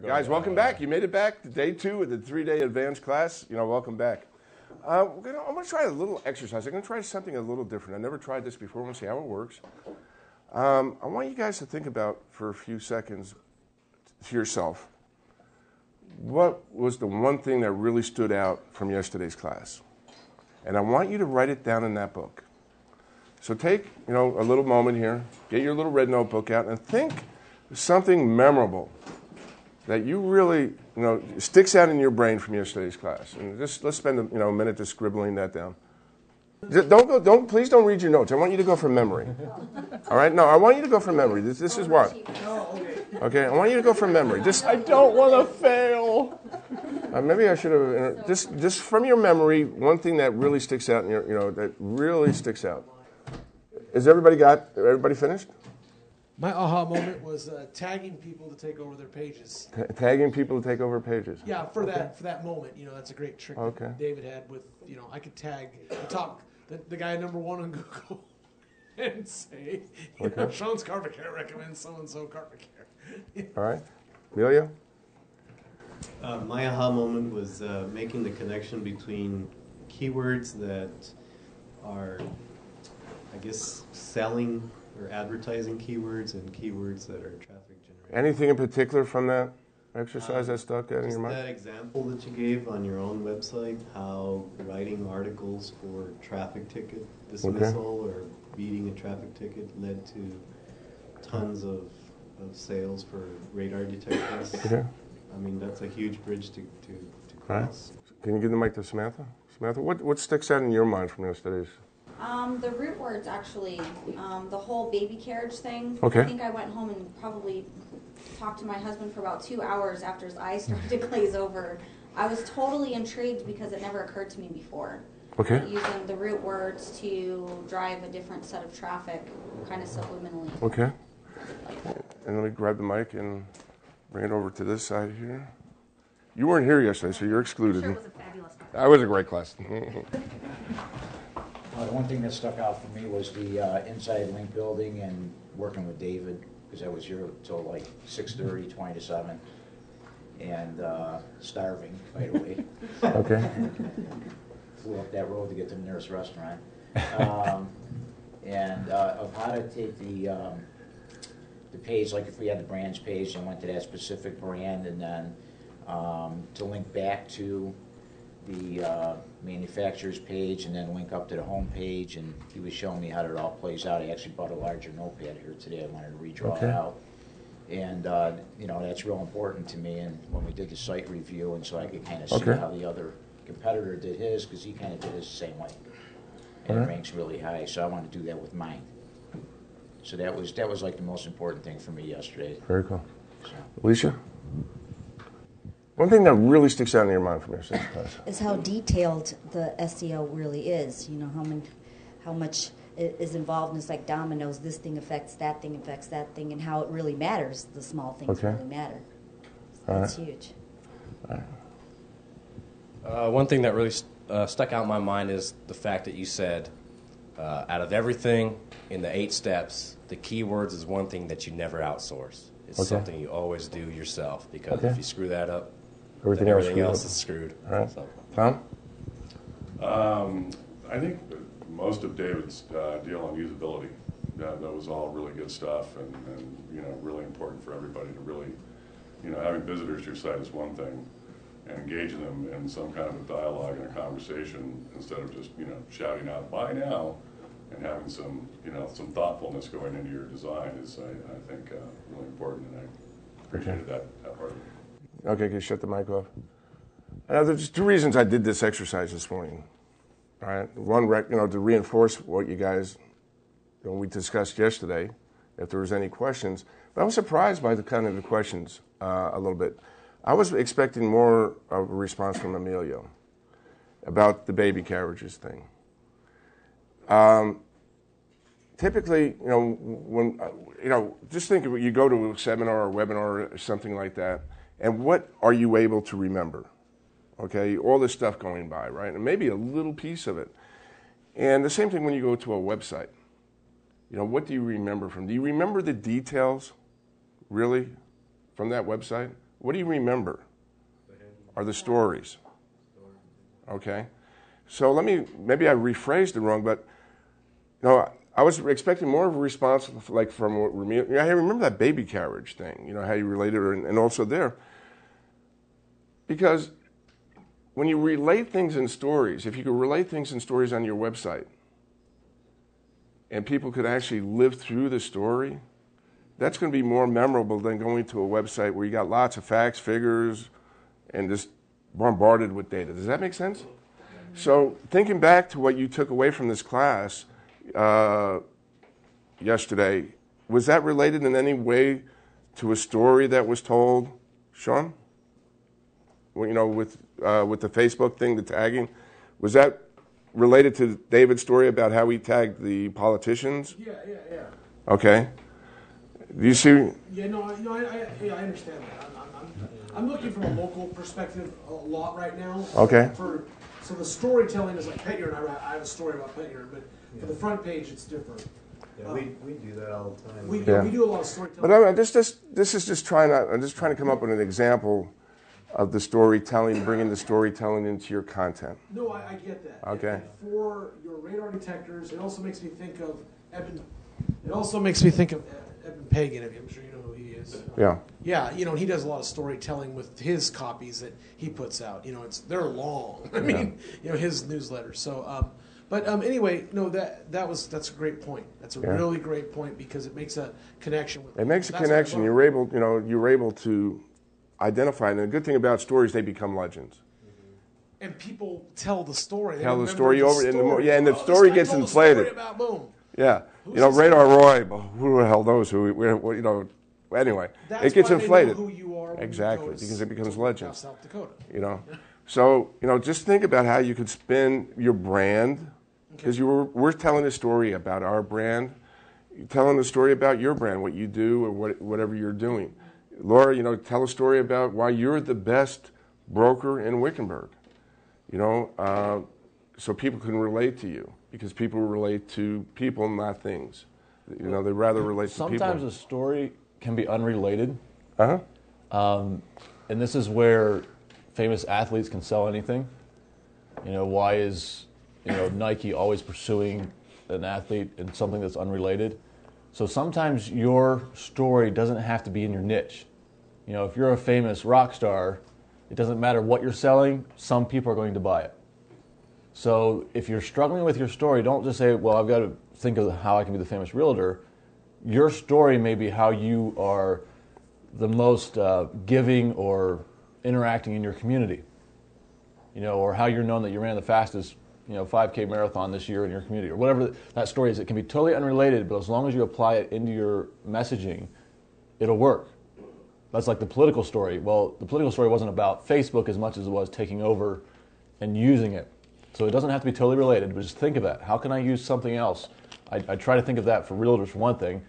Guys, welcome back. You made it back to day 2 of the 3-day advanced class. Welcome back. I'm going to try a little exercise. I'm going to try something a little different. I never tried this before. I want to see how it works. I want you guys to think about for a few seconds to yourself, what was the one thing that really stood out from yesterday's class? And I want you to write it down in that book. So take, a little moment here, get your little red notebook out, and think of something memorable that you really, sticks out in your brain from yesterday's class. And just let's spend a minute just scribbling that down. Please don't read your notes. I want you to go from memory. All right? No, I want you to go from memory. This is what. Okay, I want you to go from memory. I don't want to fail. Maybe I should have. Just from your memory, one thing that really sticks out in your, that really sticks out. Is everybody finished? My aha moment was tagging people to take over their pages. Tagging people to take over pages. Yeah, for that moment, that's a great trick that David had with, I could tag the guy number 1 on Google and say, Sean's Carpet Care recommends so-and-so Carpet Care. All right. Amelia? My aha moment was making the connection between keywords that are, I guess, selling or advertising keywords and keywords that are traffic generating. Anything in particular from that exercise that stuck out in your mind? That example that you gave on your own website, how writing articles for traffic ticket dismissal or beating a traffic ticket led to tons of sales for radar detectors. Okay. I mean, that's a huge bridge to cross. Right. Can you give the mic to Samantha? Samantha, what sticks out in your mind from yesterday's? The root words, actually, the whole baby carriage thing. Okay. I think I went home and probably talked to my husband for about 2 hours after his eyes started to glaze over. I was totally intrigued because it never occurred to me before. Okay. Using the root words to drive a different set of traffic, kind of subliminally. Okay. And let me grab the mic and bring it over to this side here. You weren't here yesterday, so you're excluded. Sure, it was a fabulous class. That was a great class. The one thing that stuck out for me was the inside link building and working with David, because I was here till like 6:30, 20 to 7, and starving, by the way. Okay. Flew up that road to get to the nearest restaurant. And of how to take the page, like if we had the brands page and went to that specific brand, and then to link back to the manufacturer's page and then link up to the home page, and he was showing me how it all plays out. I actually bought a larger notepad here today. I wanted to redraw it out. And, that's real important to me, and when we did the site review, and so I could kind of see how the other competitor did his, because he kind of did his the same way. And it ranks really high, so I want to do that with mine. So that was like the most important thing for me yesterday. Very cool. So. Alicia? One thing that really sticks out in your mind from yesterday's class is how detailed the SEO really is. How much is involved, and it's like dominoes. This thing affects that thing, and how it really matters. The small things really matter. That's huge. All right. One thing that really stuck out in my mind is the fact that you said, out of everything in the 8 steps, the keywords is one thing that you never outsource. It's something you always do yourself, because if you screw that up, everything else is screwed. All right. So. Tom? I think most of David's deal on usability, that was all really good stuff, and really important for everybody to really, having visitors to your site is one thing, and engaging them in some kind of a dialogue and a conversation instead of just, shouting out, buy now, and having some, some thoughtfulness going into your design is, I think, really important, and I appreciated that part of it. Okay, can you shut the mic off? There's 2 reasons I did this exercise this morning. All right, one, to reinforce what you guys, we discussed yesterday, if there was any questions. But I was surprised by the kind of the questions a little bit. I was expecting more of a response from Emilio about the baby carriages thing. Typically, when just think of it, you go to a seminar or a webinar or something like that, and what are you able to remember? Okay, all this stuff going by, right? And maybe a little piece of it. And the same thing when you go to a website. What do you remember from? Do you remember the details, really, from that website? What do you remember? Are the stories. Okay? So maybe I rephrased it wrong, but I was expecting more of a response like from I remember that baby carriage thing, how you related it, and also there. Because when you relate things in stories, if you could relate things in stories on your website, and people could actually live through the story, that's going to be more memorable than going to a website where you got lots of facts, figures, and just bombarded with data. Does that make sense? So thinking back to what you took away from this class yesterday, was that related in any way to a story that was told, Sean? Well, with the Facebook thing, the tagging, was that related to David's story about how he tagged the politicians? Yeah. Okay. Do you see? Yeah, no, I understand that. I'm looking from a local perspective a lot right now. Okay. So the storytelling is like Pet Urine. I have a story about Pet Urine, but for the front page, it's different. Yeah, we do that all the time. We do a lot of storytelling. But I'm just trying to come up with an example of the storytelling, bringing the storytelling into your content. No, I get that. Okay. And for your radar detectors, it also makes me think of Eben. It also makes me think of Eben Pagan. I'm sure you know who he is. Yeah. Yeah, he does a lot of storytelling with his copies that he puts out. They're long. I mean, his newsletters. So, but anyway, no, that's a great point. That's a really great point because it makes a connection. It makes a connection. You're able to identify. And the good thing about stories, they become legends. And people tell the story. Tell the story over, and the story gets inflated. About boom. Yeah, Radar Roy. Who the hell knows who? Anyway, it gets inflated. Who you are exactly, because it becomes legend. South Dakota. So just think about how you could spin your brand, because we're telling a story about our brand, you're telling a story about your brand, what you do, or whatever you're doing. Laura, tell a story about why you're the best broker in Wickenburg. So people can relate to you, because people relate to people, not things. They rather relate to people. Sometimes a story can be unrelated. Uh-huh. And this is where famous athletes can sell anything. Why is Nike always pursuing an athlete in something that's unrelated? So sometimes your story doesn't have to be in your niche. If you're a famous rock star, it doesn't matter what you're selling, some people are going to buy it. So if you're struggling with your story, don't just say, well, I've got to think of how I can be the famous realtor. Your story may be how you are the most giving or interacting in your community, or how you're known that you ran the fastest 5K marathon this year in your community, or whatever that story is. It can be totally unrelated, but as long as you apply it into your messaging, it'll work. That's like the political story. Well, the political story wasn't about Facebook as much as it was taking over and using it. So it doesn't have to be totally related, but just think of that. How can I use something else? I try to think of that for realtors for one thing.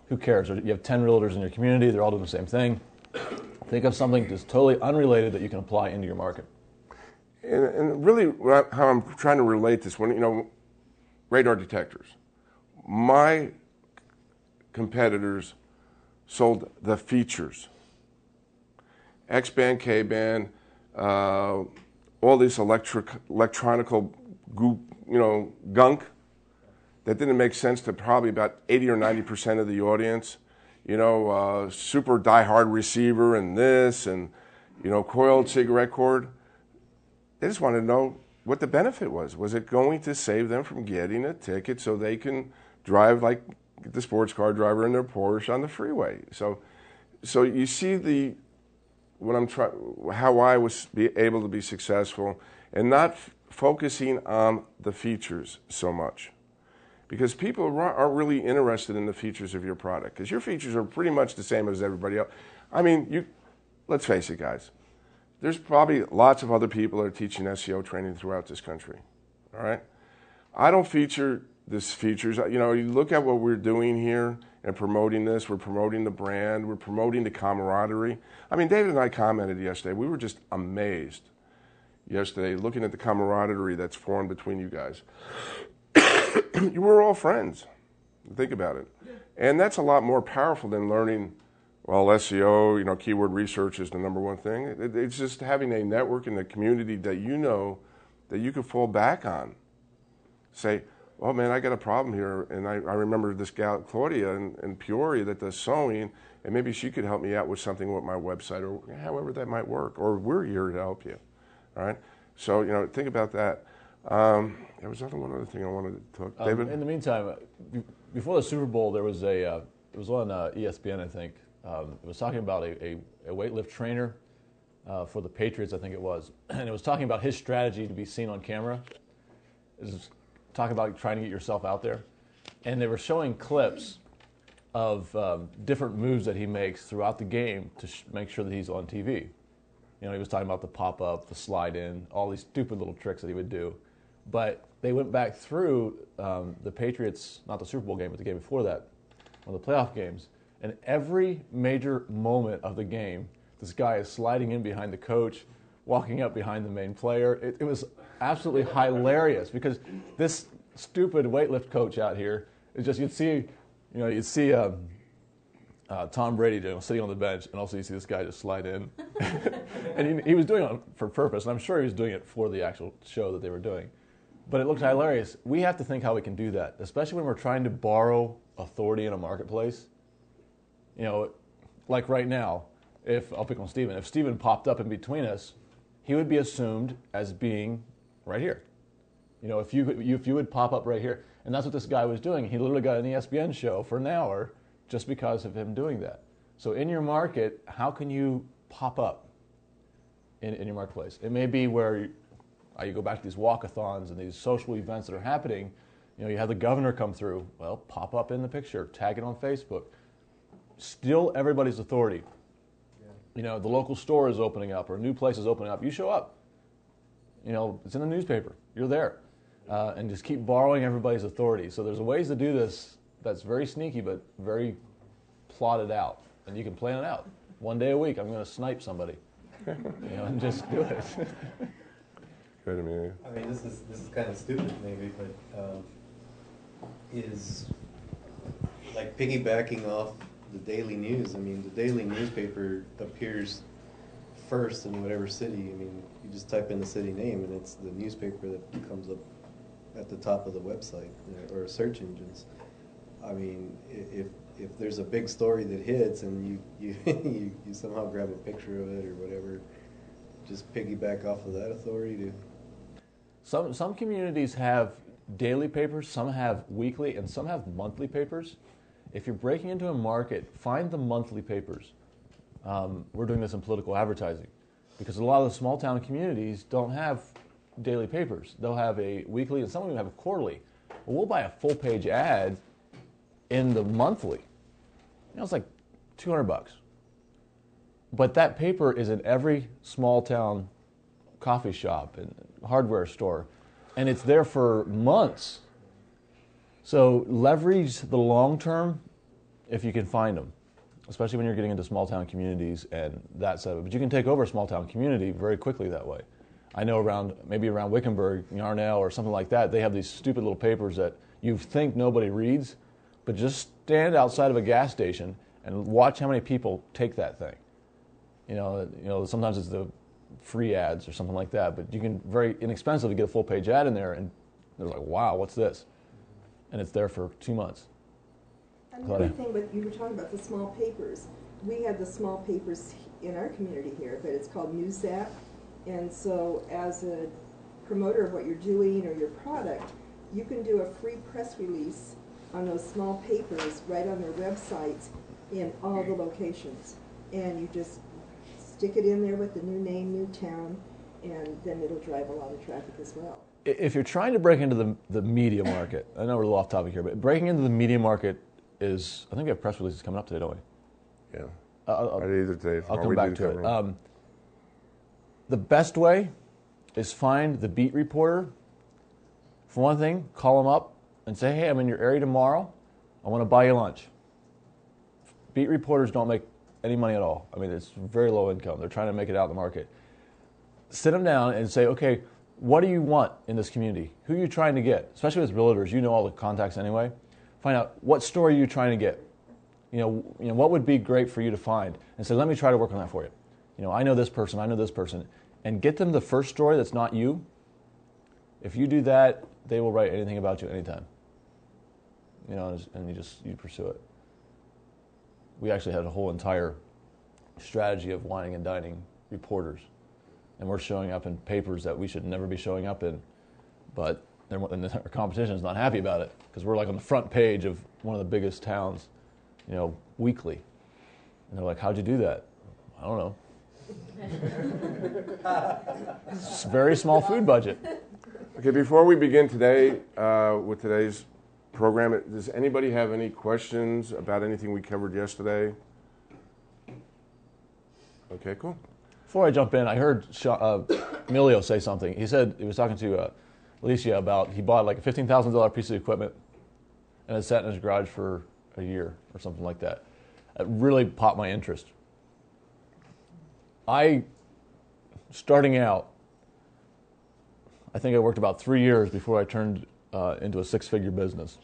Who cares? You have 10 realtors in your community. They're all doing the same thing. Think of something that's totally unrelated that you can apply into your market. And really, how I'm trying to relate this, radar detectors. My competitors sold the features. X-band, K-band, all this electronical goop, gunk that didn't make sense to probably about 80 or 90% of the audience. Super diehard receiver and this and, coiled cigarette cord. They just wanted to know what the benefit was. Was it going to save them from getting a ticket so they can drive like the sports car driver in their Porsche on the freeway? So you see how I was able to be successful and not focusing on the features so much. Because people aren't really interested in the features of your product. Because your features are pretty much the same as everybody else. I mean, let's face it, guys. There's probably lots of other people that are teaching SEO training throughout this country. All right? I don't feature these features. You look at what we're doing here and promoting this. We're promoting the brand. We're promoting the camaraderie. I mean, David and I commented yesterday. We were just amazed yesterday looking at the camaraderie that's formed between you guys. You were all friends. Think about it. And that's a lot more powerful than learning Well, SEO, keyword research is the number one thing. It's just having a network in the community that that you can fall back on. Say, oh man, I got a problem here, and I remember this gal, Claudia, in Peoria that does sewing, and maybe she could help me out with something with my website, or however that might work, or we're here to help you, all right? So, think about that. There was one other thing I wanted to talk, David? In the meantime, before the Super Bowl, there was it was on ESPN, I think. It was talking about a weightlift trainer for the Patriots, I think it was, and it was talking about his strategy to be seen on camera. It was talking about trying to get yourself out there, and they were showing clips of different moves that he makes throughout the game to make sure that he's on TV. He was talking about the pop-up, the slide-in, all these stupid little tricks that he would do. But they went back through the Patriots, not the Super Bowl game, but the game before that, one of the playoff games, and every major moment of the game, this guy is sliding in behind the coach, walking up behind the main player. It was absolutely hilarious because this stupid weightlift coach out here is just, you'd see Tom Brady sitting on the bench, and also you see this guy just slide in. And he was doing it for purpose, and I'm sure he was doing it for the actual show that they were doing. But it looked hilarious. We have to think how we can do that, especially when we're trying to borrow authority in a marketplace. Like right now, I'll pick on Steven, if Steven popped up in between us, he would be assumed as being right here. If you would pop up right here. And that's what this guy was doing. He literally got an ESPN show for an hour just because of him doing that. So in your market, how can you pop up in your marketplace? It may be where you go back to these walkathons and these social events that are happening. You have the governor come through. Well, pop up in the picture, tag it on Facebook. Steal everybody's authority. The local store is opening up or a new place is opening up. You show up. It's in the newspaper. You're there. And just keep borrowing everybody's authority. So there's ways to do this that's very sneaky but very plotted out. And you can plan it out. One day a week, I'm going to snipe somebody. And just do it. Good, Amelia. I mean, this is kind of stupid maybe, but is like piggybacking off the daily news. I mean, the daily newspaper appears first in whatever city. I mean, you just type in the city name and it's the newspaper that comes up at the top of the website or search engines. I mean, if there's a big story that hits and you somehow grab a picture of it or whatever, just piggyback off of that authority to. Some communities have daily papers, some have weekly, and some have monthly papers. If you're breaking into a market, find the monthly papers. We're doing this in political advertising because a lot of the small town communities don't have daily papers. They'll have a weekly, and some of them have a quarterly. Well, we'll buy a full page ad in the monthly. It's like $200. But that paper is in every small town coffee shop and hardware store, and it's there for months. So leverage the long term if you can find them, especially when you're getting into small town communities and that side of it. But you can take over a small town community very quickly that way. I know maybe around Wickenburg, Yarnell, or something like that, they have these stupid little papers that you think nobody reads, but just stand outside of a gas station and watch how many people take that thing. Sometimes it's the free ads or something like that, but you can very inexpensively get a full page ad in there, and they're like, wow, what's this? And it's there for 2 months. Another thing, but you were talking about the small papers. We have the small papers in our community here, but it's called NewsZap. And so as a promoter of what you're doing or your product, you can do a free press release on those small papers right on their websites in all the locations. And you just stick it in there with the new name, new town, and then it'll drive a lot of traffic as well. If you're trying to break into the media market, I know we're a little off topic here, but breaking into the media market is, I think we have press releases coming up today, don't we? Yeah. I'll come back to it. The best way is find the beat reporter. For one thing, call them up and say, hey, I'm in your area tomorrow. I want to buy you lunch. Beat reporters don't make any money at all. I mean, it's very low income. They're trying to make it out in the market. Sit them down and say, okay, what do you want in this community? Who are you trying to get? Especially with realtors, you know all the contacts anyway. Find out what story you're trying to get. what would be great for you to find? And say, let me try to work on that for you. I know this person, and get them the first story that's not you. If you do that, they will write anything about you anytime. And you pursue it. We actually had a whole entire strategy of wining and dining reporters, and we're showing up in papers that we should never be showing up in, but our competition is not happy about it because we're like on the front page of one of the biggest towns, weekly. And they're like, "How'd you do that?" I don't know. It's a very small food budget. Okay, before we begin today with today's program, does anybody have any questions about anything we covered yesterday? Okay, cool. Before I jump in, I heard Emilio say something. He said he was talking to Alicia about he bought like a $15,000 piece of equipment and it sat in his garage for a year or something like that. It really popped my interest. Starting out, I think I worked about 3 years before I turned into a 6-figure business.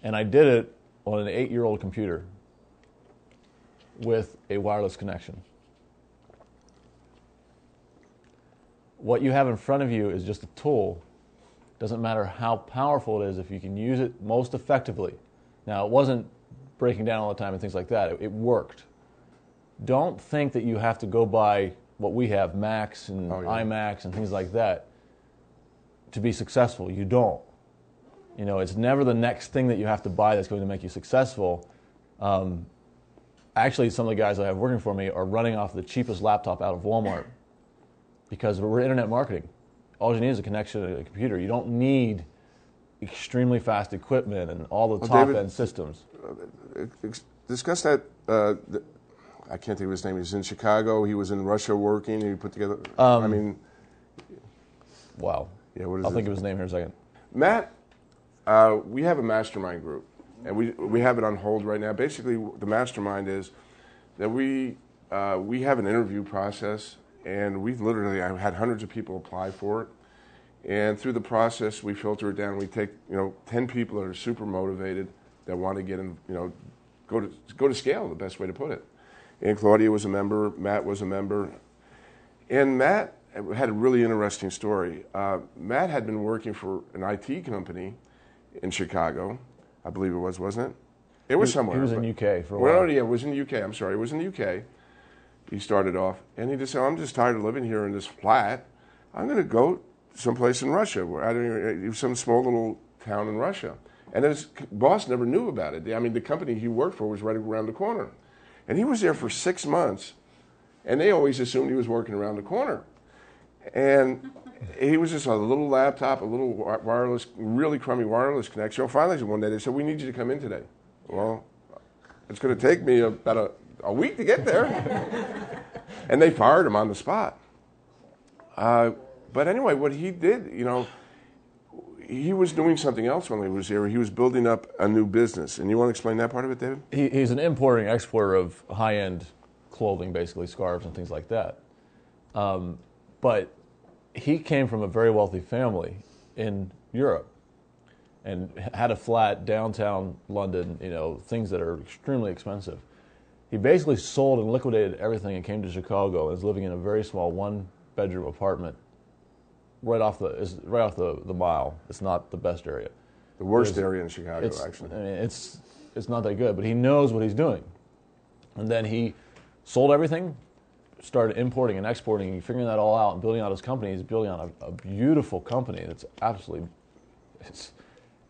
And I did it on an 8-year-old computer with a wireless connection. What you have in front of you is just a tool. Doesn't matter how powerful it is if you can use it most effectively. Now, it wasn't breaking down all the time and things like that. It worked. Don't think that you have to go buy what we have, Macs and iMacs and things like that, to be successful. You don't. It's never the next thing that you have to buy that's going to make you successful. Actually, some of the guys I have working for me are running off the cheapest laptop out of Walmart because we're internet marketing. All you need is a connection to a computer. You don't need extremely fast equipment and all the top-end systems. Discuss that. I can't think of his name. He's in Chicago. He was in Russia working. He put together. Wow. Yeah. What is I'll think of his name here in a second. Matt. We have a mastermind group, and we have it on hold right now. Basically, the mastermind is that we have an interview process, and I had hundreds of people apply for it. And through the process, we filter it down. We take 10 people that are super motivated that want to get in, go to scale. The best way to put it. And Claudia was a member. Matt was a member, and Matt had a really interesting story. Matt had been working for an IT company in Chicago, I believe it was, wasn't it? It was somewhere. He was in UK for a while. Well, yeah, it was in the UK. I'm sorry, it was in the UK. He started off, and he just said, "I'm just tired of living here in this flat. I'm going to go someplace in Russia." It was some small little town in Russia. And his boss never knew about it. I mean, the company he worked for was right around the corner. And he was there for 6 months, and they always assumed he was working around the corner. And he was just a little laptop, a little wireless, really crummy wireless connection. Finally, one day they said, "We need you to come in today." Well, it's going to take me about a week to get there. And they fired him on the spot. But anyway, what he did, he was doing something else when he was here. He was building up a new business. And you want to explain that part of it, David? He's an importer and exporter of high-end clothing, basically scarves and things like that. But he came from a very wealthy family in Europe and had a flat downtown London, things that are extremely expensive. He basically sold and liquidated everything and came to Chicago and is living in a very small one-bedroom apartment right off the mile. It's not the best area. The worst area in Chicago, actually. I mean, it's not that good, but he knows what he's doing. And then he sold everything, started importing and exporting, and figuring that all out and building out his company. He's building out a beautiful company that's absolutely,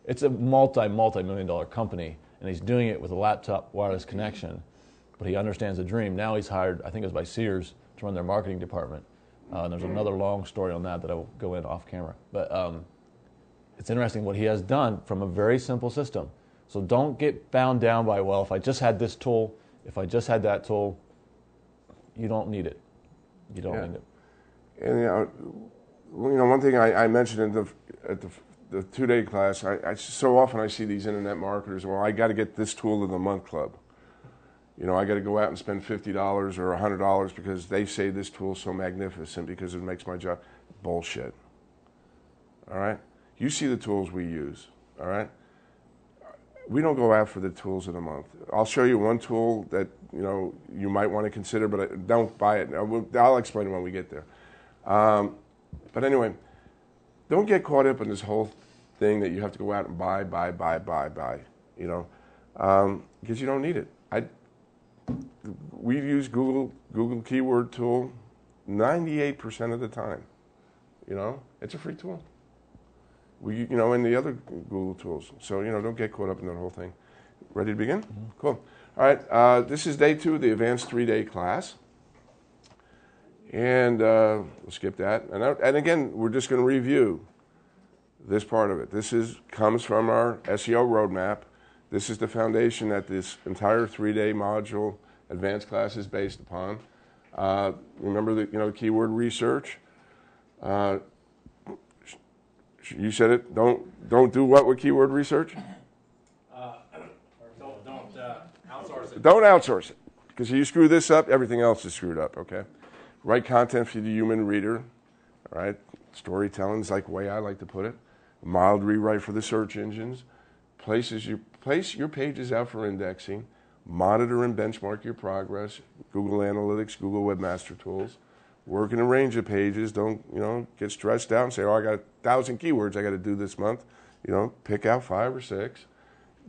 it's a multi-million-dollar company, and he's doing it with a laptop wireless connection. But he understands the dream. Now he's hired, I think it was by Sears, to run their marketing department. And there's another long story on that I will go in off camera. But it's interesting what he has done from a very simple system. So don't get bound down by, well, if I just had this tool, if I just had that tool, you don't need it. You don't need it. And one thing I mentioned at the 2-day class, I so often I see these internet marketers. Well, I got to get this tool of the month club. I got to go out and spend $50 or $100 because they say this tool is so magnificent because it makes my job. Bullshit. All right? You see the tools we use. All right? we don't go after the tools of the month. I'll show you one tool that you might want to consider, but don't buy it. I'll explain it when we get there. But anyway, don't get caught up in this whole thing that you have to go out and buy, because you don't need it. We use Google Keyword Tool 98% of the time. It's a free tool. And the other Google tools. So, don't get caught up in that whole thing. Ready to begin? Mm-hmm. Cool. All right, this is day 2 of the advanced 3-day class. And we'll skip that. And again, we're just going to review this part of it. This comes from our SEO roadmap. This is the foundation that this entire 3-day module advanced class is based upon. Remember the keyword research. You said it. Don't do what with keyword research? Don't outsource it. Don't outsource it, because if you screw this up, everything else is screwed up. Okay. Write content for the human reader. All right. Storytelling is like the way I like to put it. Mild rewrite for the search engines. Place your pages out for indexing. Monitor and benchmark your progress. Google Analytics, Google Webmaster Tools. Work in a range of pages. Don't get stressed out and say, I got 1,000 keywords I got to do this month. Pick out 5 or 6.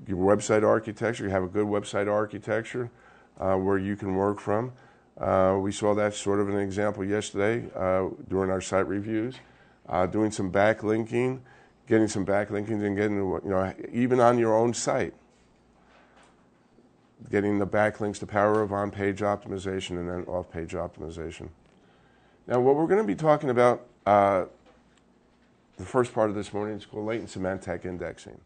Your website architecture. You have a good website architecture where you can work from. We saw that sort of an example yesterday during our site reviews. Doing some backlinking, getting some backlinking, and getting even on your own site. Getting the backlinks, the power of on-page optimization and then off-page optimization. Now, what we're going to be talking about, the first part of this morning is called latent semantic indexing.